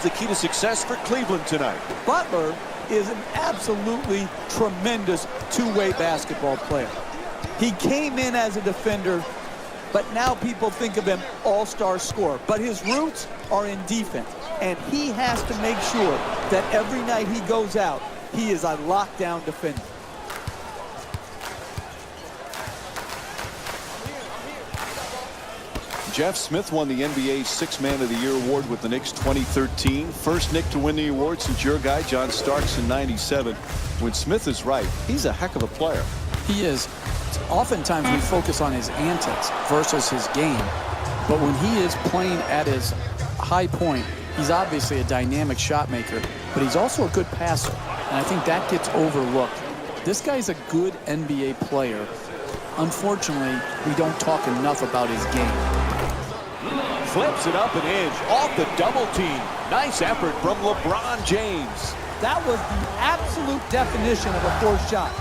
the key to success for Cleveland tonight? Butler is an absolutely tremendous two-way basketball player. He came in as a defender, but now people think of him all-star scorer. But his roots are in defense, and he has to make sure that every night he goes out, he is a lockdown defender. Jeff Smith won the NBA's Sixth Man of the Year award with the Knicks 2013. First Knick to win the award since your guy, John Starks, in '97. When Smith is right, he's a heck of a player. He is. Oftentimes we focus on his antics versus his game. But when he is playing at his high point, he's obviously a dynamic shot maker, but he's also a good passer. And I think that gets overlooked. This guy's a good NBA player. Unfortunately, we don't talk enough about his game. Flips it up an inch off the double team. Nice effort from LeBron James. That was the absolute definition of a forced shot.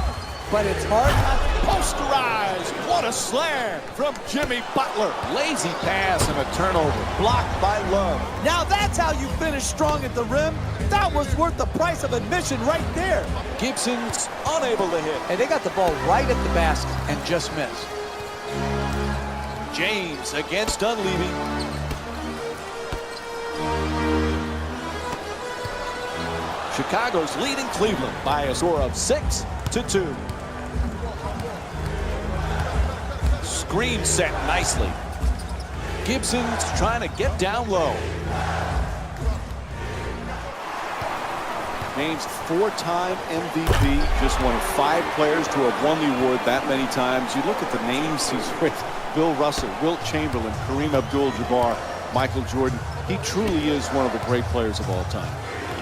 But it's hard not to Posterized. What a slam from Jimmy Butler. Lazy pass and a turnover. Blocked by Love. Now that's how you finish strong at the rim. That was worth the price of admission right there. Gibson's unable to hit. And they got the ball right at the basket and just missed. James against Dunleavy. Chicago's leading Cleveland by a score of 6-2. Screen set nicely. Gibson's trying to get down low. James, four-time MVP, just one of 5 players to have won the award that many times. You look at the names he's with: Bill Russell, Wilt Chamberlain, Kareem Abdul-Jabbar, Michael Jordan. He truly is one of the great players of all time.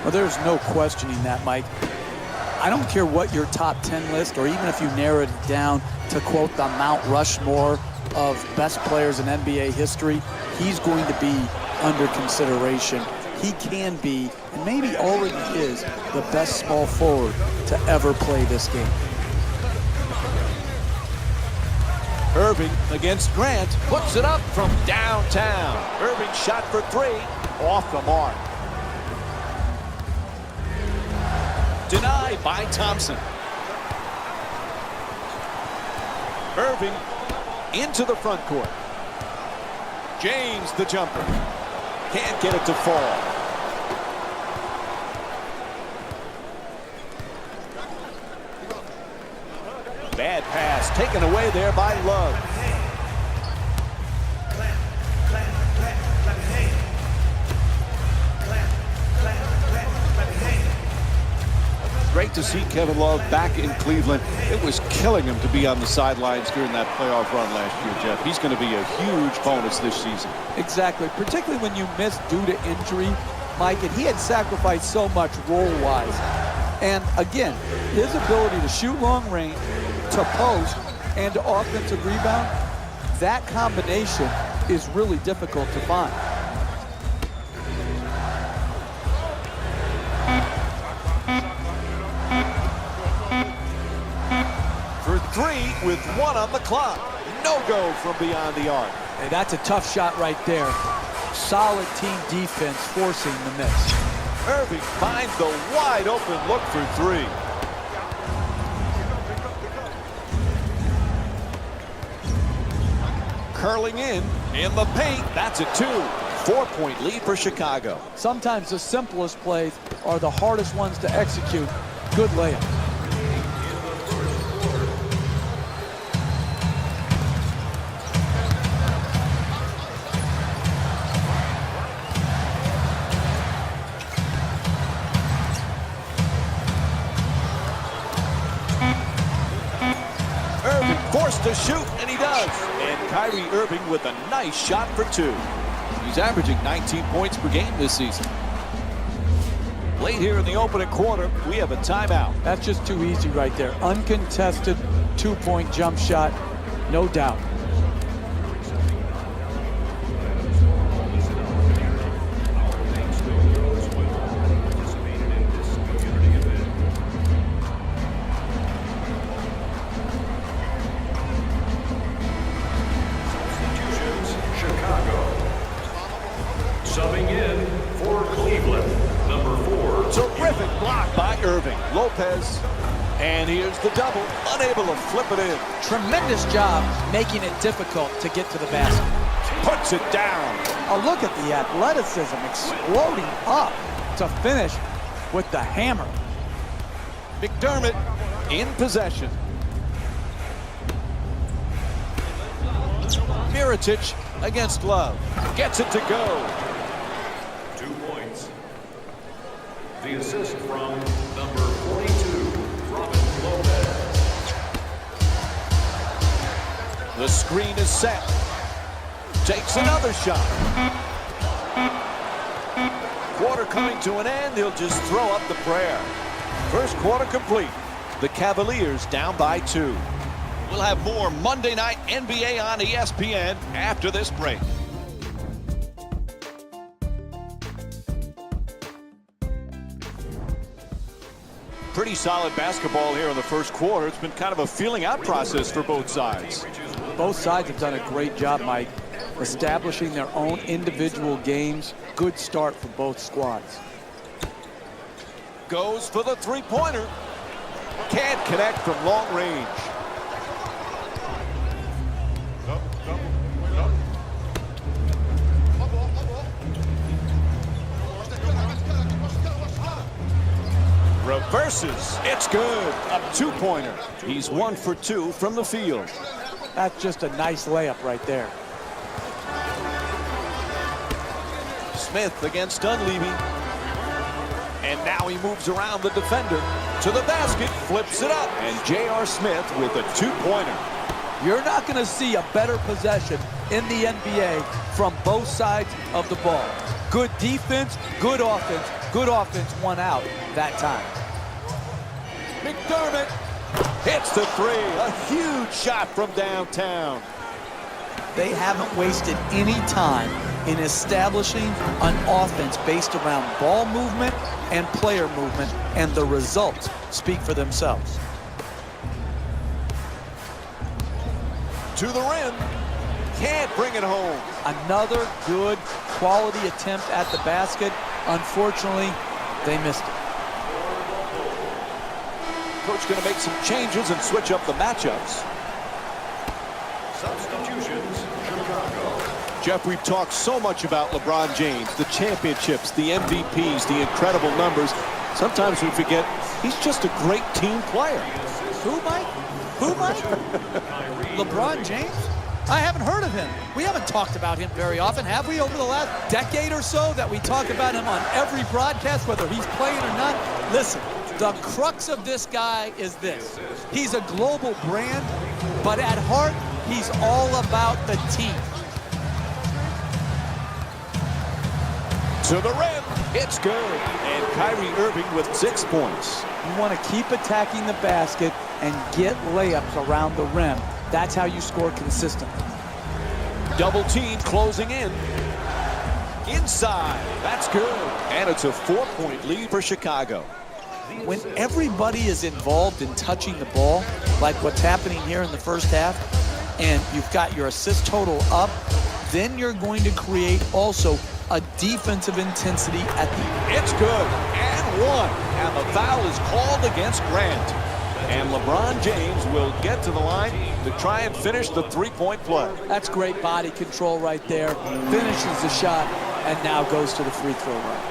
Well, there's no questioning that, Mike. I don't care what your top 10 list, or even if you narrowed it down to quote the Mount Rushmore of best players in NBA history, he's going to be under consideration. He can be, and maybe already is, the best small forward to ever play this game. Irving against Grant, puts it up from downtown. Irving shot for 3, off the mark. Denied by Thompson. Irving into the front court. James the jumper. Can't get it to fall. Bad pass taken away there by Love. Great to see Kevin Love back in Cleveland. It was killing him to be on the sidelines during that playoff run last year, Jeff. He's going to be a huge bonus this season. Exactly, particularly when you miss due to injury, Mike, and he had sacrificed so much role-wise. And again, his ability to shoot long range, to post, and to offensive rebound, that combination is really difficult to find. For 3 with 1 on the clock. No go from beyond the arc. Hey, that's a tough shot right there. Solid team defense forcing the miss. Irving finds the wide open look for 3. Curling in the paint. That's a 2. 4-point lead for Chicago. Sometimes the simplest plays are the hardest ones to execute. Good layup. Forced to shoot, and he does. And Kyrie Irving with a nice shot for 2. He's averaging 19 points per game this season. Late here in the opening quarter, we have a timeout. That's just too easy right there. Uncontested 2-point jump shot, no doubt. Subbing in for Cleveland, Irving. Lopez. And here's the double. Unable to flip it in. Tremendous job making it difficult to get to the basket. Puts it down. Oh, look at the athleticism exploding up to finish with the hammer. McDermott in possession. Mirotic against Love. Gets it to go. 2 points. The assist from number 42, Robin Lopez. The screen is set. Takes another shot. Quarter coming to an end. He'll just throw up the prayer. First quarter complete. The Cavaliers down by 2. We'll have more Monday Night NBA on ESPN after this break. Pretty solid basketball here in the first quarter. It's been kind of a feeling out process for both sides. Both sides have done a great job, Mike, establishing their own individual games. Good start for both squads. Goes for the three-pointer. Can't connect from long range. Reverses. It's good. A two-pointer. He's 1 for 2 from the field. That's just a nice layup right there. Smith against Dunleavy. And now he moves around the defender to the basket, flips it up. And J.R. Smith with a two-pointer. You're not going to see a better possession in the NBA from both sides of the ball. Good defense, good offense. Good offense won out that time. McDermott hits the three. A huge shot from downtown. They haven't wasted any time in establishing an offense based around ball movement and player movement, and the results speak for themselves. To the rim. Can't bring it home. Another good quality attempt at the basket. Unfortunately, they missed it. Coach going to make some changes and switch up the matchups. Substitutions, Chicago. Jeff, we've talked so much about LeBron James, the championships, the MVPs, the incredible numbers. Sometimes we forget he's just a great team player. Who, Mike? Who, Mike? LeBron James? I haven't heard of him. We haven't talked about him very often, have we, over the last decade or so, that we talk about him on every broadcast, whether he's playing or not? Listen, the crux of this guy is this. He's a global brand, but at heart, he's all about the team. To the rim. It's good. And Kyrie Irving with 6 points. You want to keep attacking the basket and get layups around the rim. That's how you score consistently. Double team closing in. Inside. That's good. And it's a 4-point lead for Chicago. When everybody is involved in touching the ball, like what's happening here in the first half, and you've got your assist total up, then you're going to create also a defensive intensity at the end. It's good. And one. And the foul is called against Grant. And LeBron James will get to the line to try and finish the three-point play. That's great body control right there. Finishes the shot and now goes to the free throw line.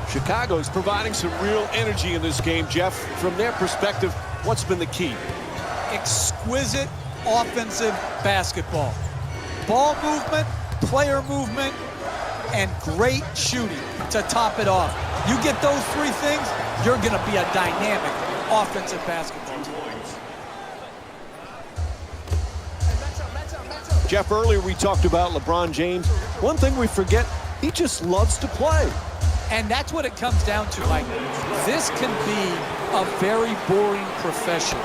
Chicago's providing some real energy in this game, Jeff. From their perspective, what's been the key? Exquisite offensive basketball. Ball movement, player movement, and great shooting to top it off. You get those three things, you're going to be a dynamic offensive basketball team. Jeff, earlier we talked about LeBron James. One thing we forget, he just loves to play. And that's what it comes down to, Mike. This can be a very boring profession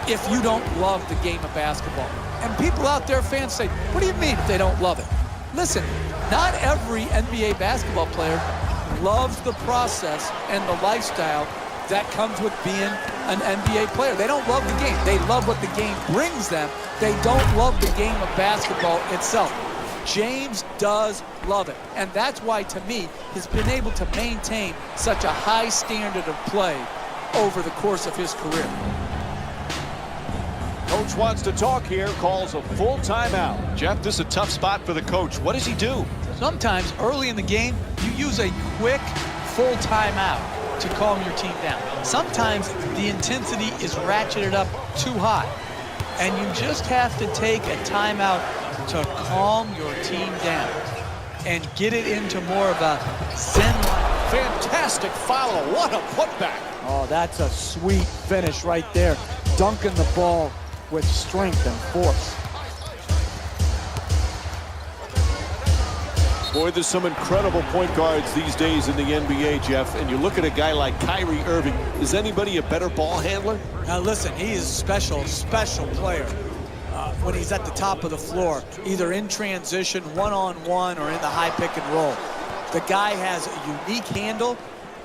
if you don't love the game of basketball. And people out there, fans, say, what do you mean if they don't love it? Listen, not every NBA basketball player loves the process and the lifestyle that comes with being an NBA player. They don't love the game. They love what the game brings them. They don't love the game of basketball itself. James does love it. And that's why, to me, he's been able to maintain such a high standard of play over the course of his career. Coach wants to talk here, calls a full timeout. Jeff, this is a tough spot for the coach. What does he do? Sometimes early in the game, you use a quick full timeout to calm your team down. Sometimes the intensity is ratcheted up too high, and you just have to take a timeout to calm your team down and get it into more of a zen-like. Fantastic follow. What a putback. Oh, that's a sweet finish right there. Dunking the ball with strength and force. Boy, there's some incredible point guards these days in the NBA, Jeff. And you look at a guy like Kyrie Irving. Is anybody a better ball handler? Now listen, he is a special player when he's at the top of the floor, either in transition, one-on-one, or in the high pick and roll. The guy has a unique handle.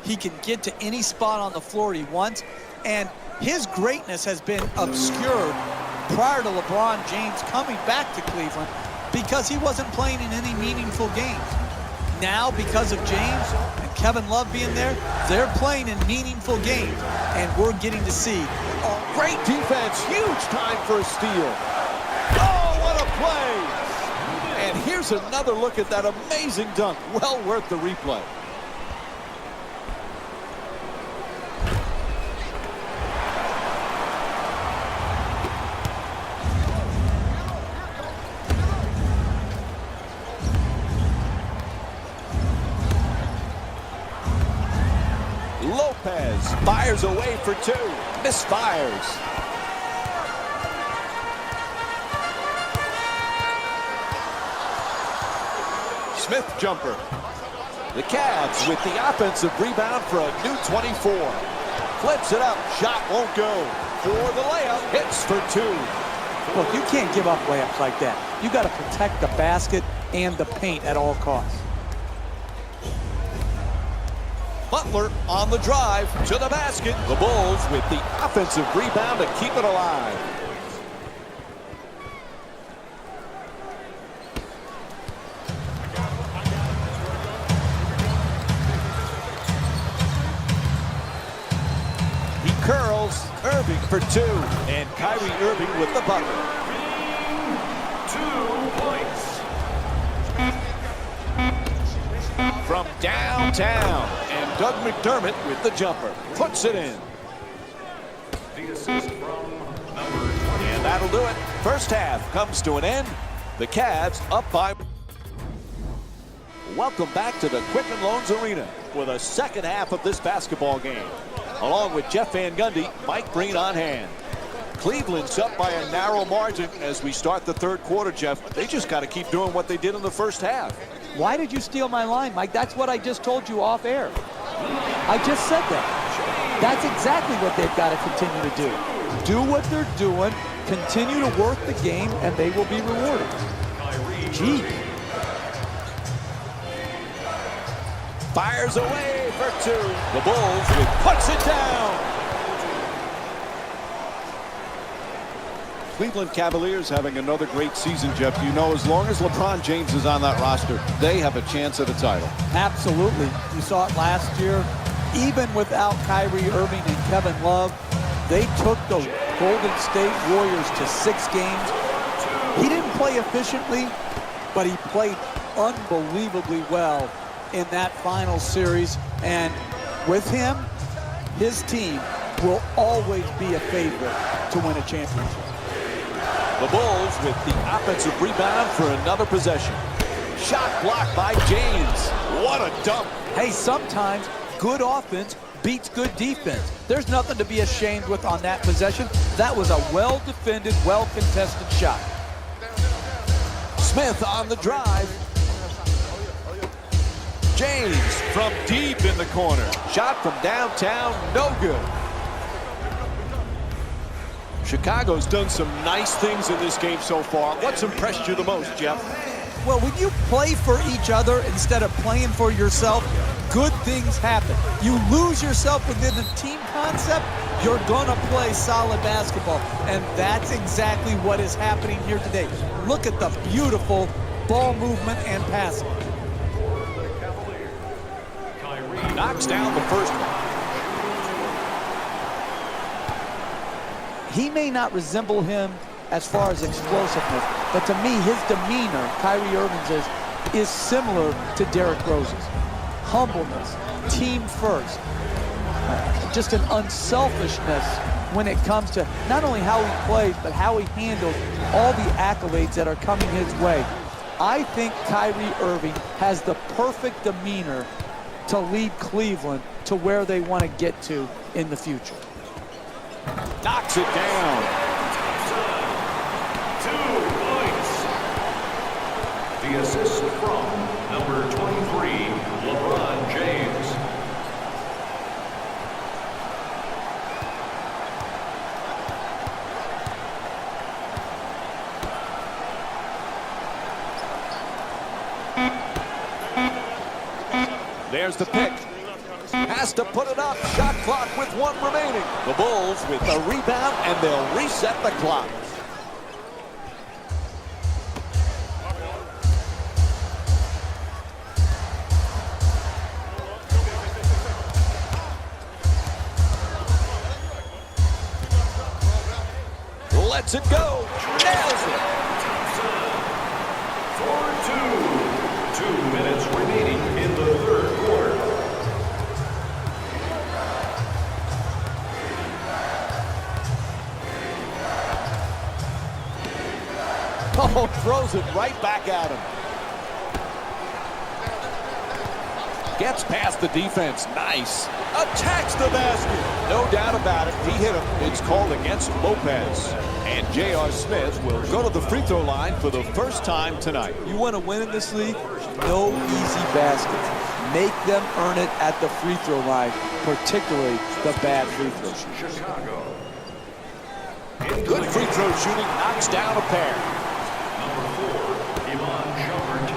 He can get to any spot on the floor he wants. And his greatness has been obscured prior to LeBron James coming back to Cleveland because he wasn't playing in any meaningful games. Now, because of James and Kevin Love being there, they're playing in meaningful games, and we're getting to see Oh, great defense. Huge time for a steal. Oh, what a play. And here's another look at that amazing dunk. Well worth the replay. Lopez fires away for two. Misfires. Smith jumper. The Cavs with the offensive rebound for a new 24. Flips it up. Shot won't go. For the layup. Hits for two. Look, you can't give up layups like that. You got to protect the basket and the paint at all costs. Butler on the drive to the basket. The Bulls with the offensive rebound to keep it alive. He curls. Irving for two. And Kyrie Irving with the bucket. 2 points. From downtown. And Doug McDermott with the jumper. Puts it in. The assist from number 20. And that'll do it. First half comes to an end. The Cavs up by. Welcome back to the Quicken Loans Arena for the second half of this basketball game. Along with Jeff Van Gundy, Mike Breen on hand. Cleveland's up by a narrow margin as we start the third quarter, Jeff. They just got to keep doing what they did in the first half. Why did you steal my line, Mike? That's what I just told you off air. I just said that. That's exactly what they've got to continue to do. Do what they're doing, continue to work the game, and they will be rewarded. Gee. Fires away for two. The Bulls puts it down. Cleveland Cavaliers having another great season, Jeff. You know, as long as LeBron James is on that roster, they have a chance at a title. Absolutely. You saw it last year. Even without Kyrie Irving and Kevin Love, they took the Golden State Warriors to 6 games. He didn't play efficiently, but he played unbelievably well in that final series. And with him, his team will always be a favorite to win a championship. The Bulls with the offensive rebound for another possession. Shot blocked by James. What a dump. Hey, sometimes good offense beats good defense. There's nothing to be ashamed with on that possession. That was a well-defended, well-contested shot. Smith on the drive. James from deep in the corner. Shot from downtown, no good. Chicago's done some nice things in this game so far. What's impressed you the most, Jeff? Well, when you play for each other instead of playing for yourself, good things happen. You lose yourself within the team concept, you're going to play solid basketball. And that's exactly what is happening here today. Look at the beautiful ball movement and passing. Knocks down the first one. He may not resemble him as far as explosiveness, but to me, his demeanor, Kyrie Irving's, is similar to Derrick Rose's. Humbleness, team first, just an unselfishness when it comes to not only how he plays, but how he handles all the accolades that are coming his way. I think Kyrie Irving has the perfect demeanor to lead Cleveland to where they want to get to in the future. Knocks it down. 2 points. The assist from number 23, LeBron James. There's the pick. Has to put it up. Shot clock with 1 remaining. The Bulls with the rebound, and they'll reset the clock. Lets it go. Nails it. For 2. 2 minutes remaining in the third quarter. Oh, throws it right back at him. Gets past the defense. Nice. Attacks the basket. No doubt about it. He hit him. It's called against Lopez. And J.R. Smith will go to the free throw line for the first time tonight. You want to win in this league? No easy baskets. Make them earn it at the free throw line, particularly the bad free throw shooters. Chicago. Good free throw shooting. Knocks down a pair. Number 4, Iman Shumpert.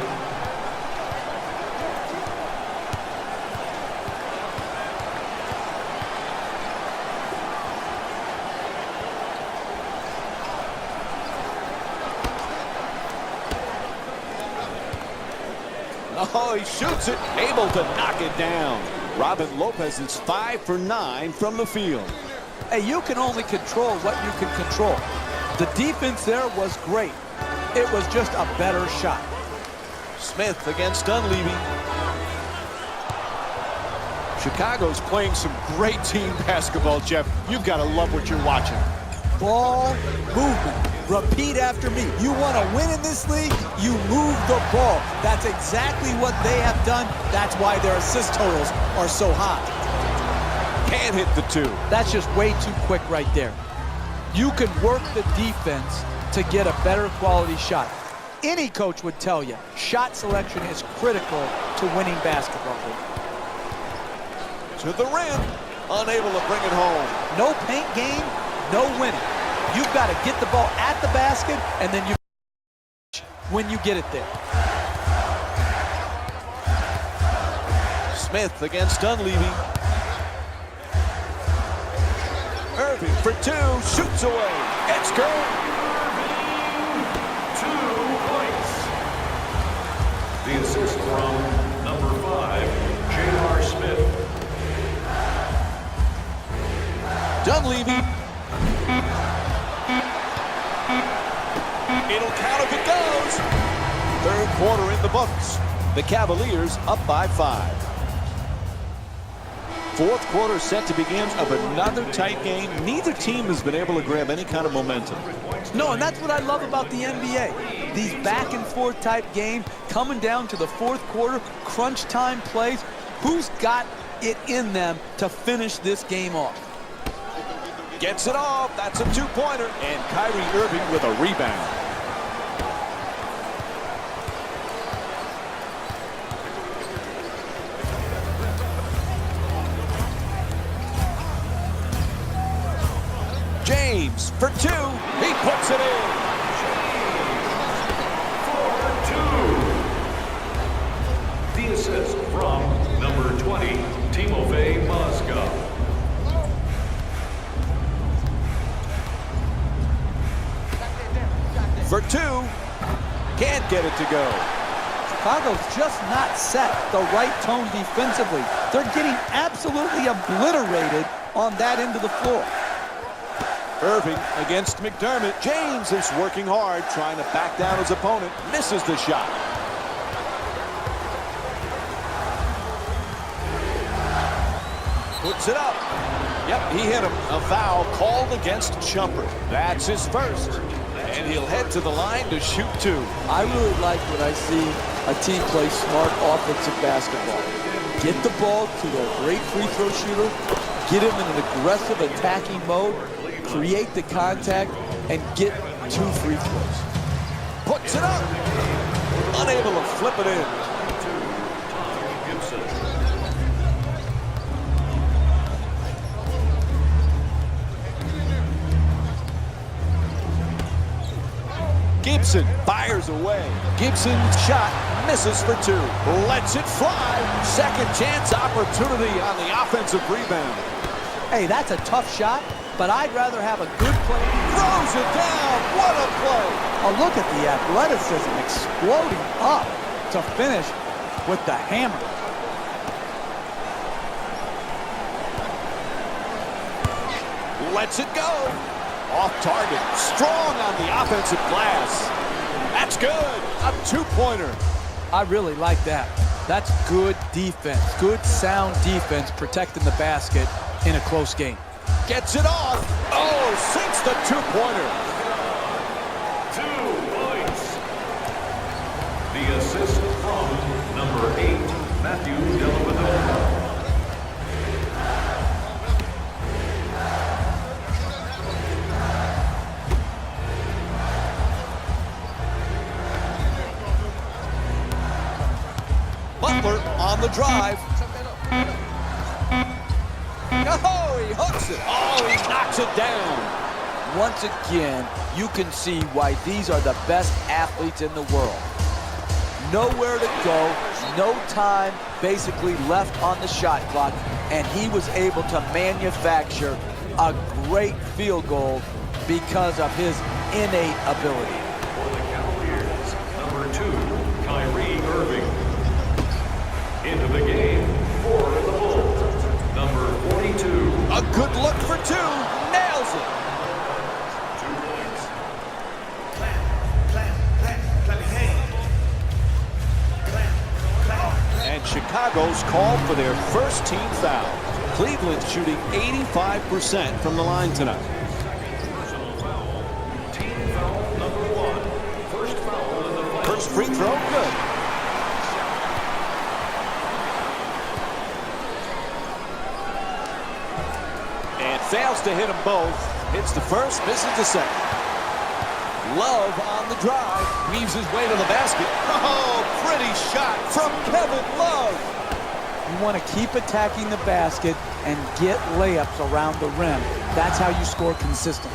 Oh, he shoots it. Able to knock it down. Robin Lopez is 5 for 9 from the field. Hey, you can only control what you can control. The defense there was great. It was just a better shot. Smith against Dunleavy. Chicago's playing some great team basketball, Jeff. You've got to love what you're watching. Ball movement. Repeat after me. You want to win in this league? You move the ball. That's exactly what they have done. That's why their assist totals are so high. Can't hit the 2. That's just way too quick right there. You can work the defense to get a better quality shot. Any coach would tell you, shot selection is critical to winning basketball. To the rim. Unable to bring it home. No paint game, no winning. You've got to get the ball at the basket, and then you when you get it there. Smith against Dunleavy. Irving for 2. Shoots away. It's good. 2 points. The assist from number 5, J.R. Smith. Dunleavy. It'll count if it goes. Third quarter in the books. The Cavaliers up by 5. Fourth quarter set to begin of another tight game. Neither team has been able to grab any kind of momentum. No, and that's what I love about the NBA. These back and forth type games coming down to the fourth quarter, crunch time plays. Who's got it in them to finish this game off? Gets it off. That's a 2-pointer. And Kyrie Irving with a rebound. James for 2. He puts it in. For 2. The assist from number 20, Timofey Mozgov. For 2. Can't get it to go. Chicago's just not set the right tone defensively. They're getting absolutely obliterated on that end of the floor. Irving against McDermott. James is working hard, trying to back down his opponent. Misses the shot. Puts it up. Yep, he hit him. A foul called against Shumpert. That's his first. And he'll head to the line to shoot two. I really like when I see a team play smart offensive basketball. Get the ball to their great free throw shooter, get him in an aggressive attacking mode, create the contact, and get 2 free throws. Puts it up. Unable to flip it in. Gibson fires away. Gibson's shot misses for 2. Lets it fly. Second chance opportunity on the offensive rebound. Hey, that's a tough shot, but I'd rather have a good play. Throws it down. What a play. Oh, look at the athleticism exploding up to finish with the hammer. Lets it go. Off target. Strong on the offensive glass. That's good. A 2-pointer. I really like that. That's good defense. Good, sound defense protecting the basket in a close game. Gets it off. Oh, sinks the 2-pointer. 2 points. The assist from number 8, Matthew Dellavedova. Butler on the drive. Oh, he hooks it. Oh, he knocks it down. Once again, you can see why these are the best athletes in the world. Nowhere to go, no time basically left on the shot clock, and he was able to manufacture a great field goal because of his innate ability. For the Cavaliers, number 2, Kyrie Irving. Into the game for the Bulls, number 42. A good look for 2. Nails it. 2 points. And Chicago's called for their first team foul. Cleveland shooting 85% from the line tonight. Personal foul. Team foul number 1. First foul of the fight. First free throw, good. And fails to hit them both. Hits the first, misses the second. Love on the drive. Weaves his way to the basket. Oh, pretty shot from Kevin Love. You want to keep attacking the basket and get layups around the rim. That's how you score consistently.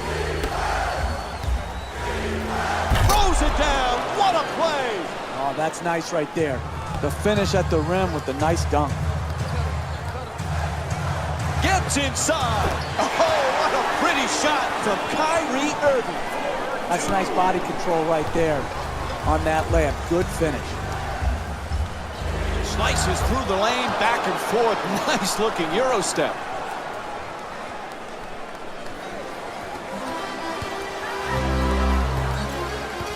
Throws it down. What a play. Oh, that's nice right there. The finish at the rim with the nice dunk. Gets inside. Oh, what a pretty shot from Kyrie Irving. That's nice body control right there on that layup. Good finish. Slices through the lane, back and forth. Nice looking Euro step.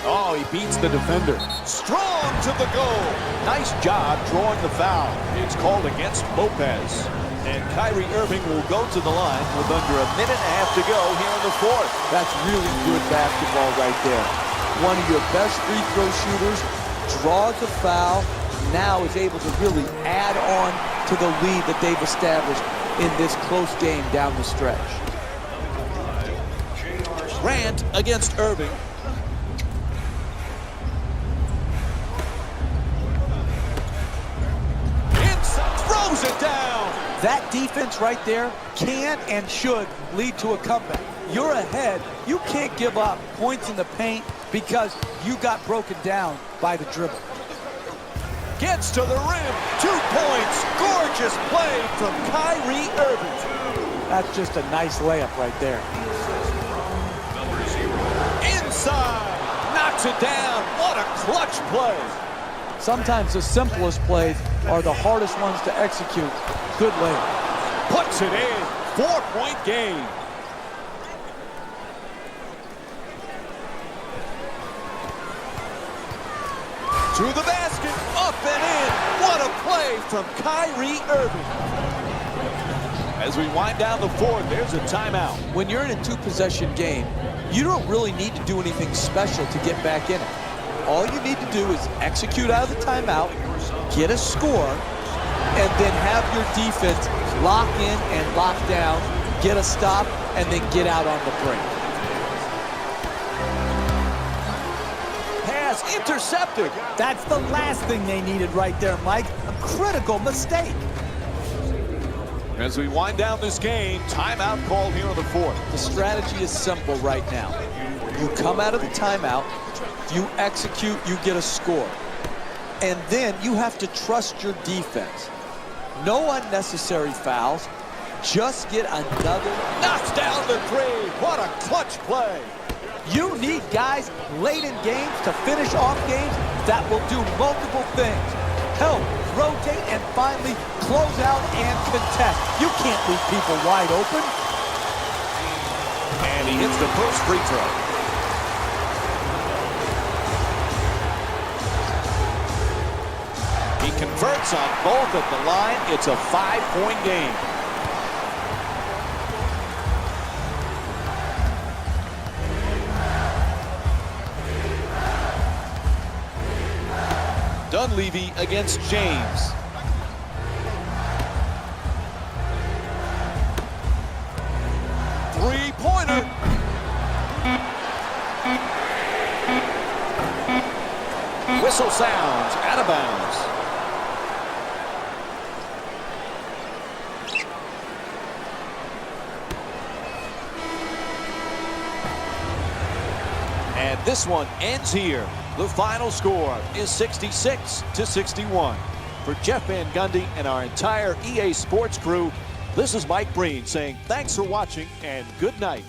Oh, he beats the defender. Strong to the goal. Nice job drawing the foul. It's called against Lopez. And Kyrie Irving will go to the line with under a minute and a half to go here in the fourth. That's really good basketball right there. One of your best free throw shooters draws a foul, now is able to really add on to the lead that they've established in this close game down the stretch. Grant against Irving. Inside, throws it down. That defense right there can and should lead to a comeback. You're ahead. You can't give up points in the paint because you got broken down by the dribble. Gets to the rim. 2 points. Gorgeous play from Kyrie Irving. That's just a nice layup right there. Number 0. Inside. Knocks Puts it down. What a clutch play. Sometimes the simplest plays are the hardest ones to execute. Good layup. Puts it in. 4-point game. To the basket. Up and in. What a play from Kyrie Irving. As we wind down the fourth, there's a timeout. When you're in a two-possession game, you don't really need to do anything special to get back in it. All you need to do is execute out of the timeout, get a score, and then have your defense lock in and lock down, get a stop, and then get out on the break. Pass intercepted. That's the last thing they needed right there, Mike. A critical mistake. As we wind down this game, timeout call here on the fourth. The strategy is simple right now. You come out of the timeout, you execute, you get a score. And then you have to trust your defense. No unnecessary fouls. Just get another. Knocks down the three. What a clutch play. You need guys late in games to finish off games that will do multiple things. Help, rotate, and finally close out and contest. You can't leave people wide open. And he hits the first free throw. He converts on both at the line. It's a 5-point game. Dunleavy against James. Three-pointer. Whistle sounds, out of bounds. And this one ends here. The final score is 66-61. For Jeff Van Gundy and our entire EA Sports crew, this is Mike Breen saying thanks for watching and good night.